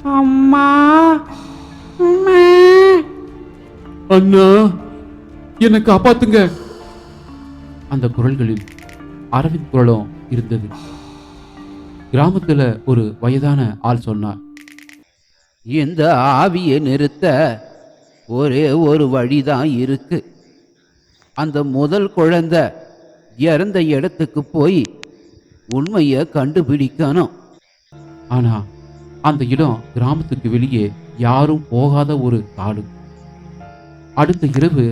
அம்மா, அம்மா. அண்ணா, என்னை காப்பாத்துங்க. அந்த குரல்களில் அரவிந்த் குரலும் இருந்தது. கிராமத்துல ஒரு வயதான ஆள் சொன்னார், இந்த ஆவியை நிறுத்த ஒரே ஒரு வழிதான் இருக்கு. அந்த முதல் குழந்தை இறந்த இடத்துக்கு போய் உண்மையை கண்டுபிடிக்கணும். ஆனா அந்த இடம் கிராமத்துக்கு வெளியே யாரும் போகாத ஒரு காடு. அடுத்த இரவு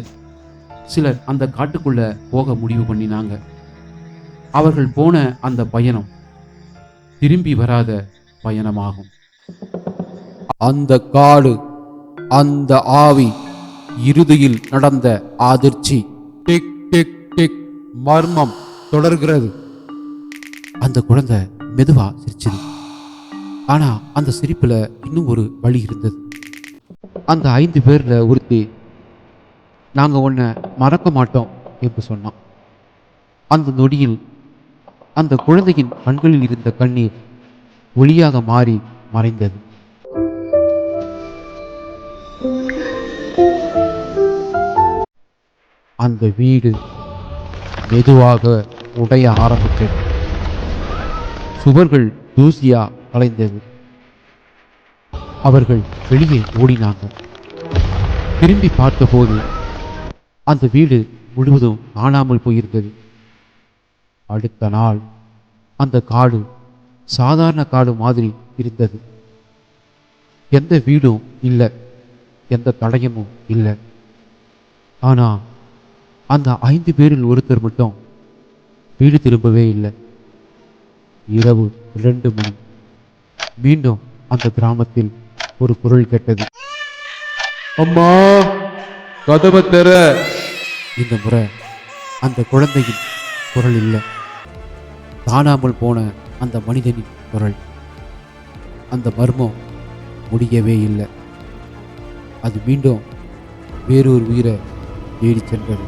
சிலர் அந்த காட்டுக்குள்ள போக முடிவு பண்ணினாங்க. அவர்கள் போன அந்த பயணம் திரும்பி வராத பயணமாகும். அந்த காடு, அந்த ஆவி, இறுதியில் நடந்த அதிர்ச்சி. டிக் டிக் டிக், மர்மம் தொடர்கிறது. அந்த குழந்தை மெதுவா சிரிச்சது. ஆனா அந்த சிரிப்புல இன்னும் ஒரு வழி இருந்தது. அந்த 5 பேர்ல ஒருத்தி, நாங்க உன்னை மறக்க மாட்டோம் என்று சொன்னான். அந்த நொடியில் அந்த குழந்தையின் கண்களில் இருந்த கண்ணீர் ஒளியாக மாறி மறைந்தது. அந்த வீடு மெதுவாக உடைய ஆரம்பித்தது. சுவர்கள் தூசியா கலைந்தது. அவர்கள் வெளியே ஓடினாங்க. திரும்பி பார்த்தபோது அந்த வீடு முழுவதும் காணாமல் போயிருந்தது. அடுத்த நாள் அந்த காடு சாதாரண காடு மாதிரி இருந்தது. எந்த வீடும் இல்லை, எந்த தடயமும் இல்லை. ஆனா அந்த 5 பேரில் ஒருத்தர் மட்டும் வீடு திரும்பவே இல்லை. இரவு 2 மணி. மீண்டும் அந்த கிராமத்தில் ஒரு குரல் கேட்டது, அம்மா, கதவை திற. இந்த முறை அந்த குழந்தையின் குரல் இல்லை, காணாமல் போன அந்த மனிதனின் குரல். அந்த மர்மம் முடியவே இல்லை. அது மீண்டும் வேறொரு உயிரை தேடி சென்றது.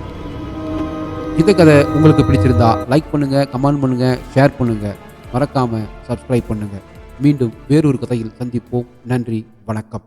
இந்த கதை உங்களுக்கு பிடிச்சிருந்தா லைக் பண்ணுங்க, கமெண்ட் பண்ணுங்க, ஷேர் பண்ணுங்க, மறக்காம சப்ஸ்கிரைப் பண்ணுங்க. மீண்டும் வேறொரு கதையில் சந்திப்போம். நன்றி, வணக்கம்.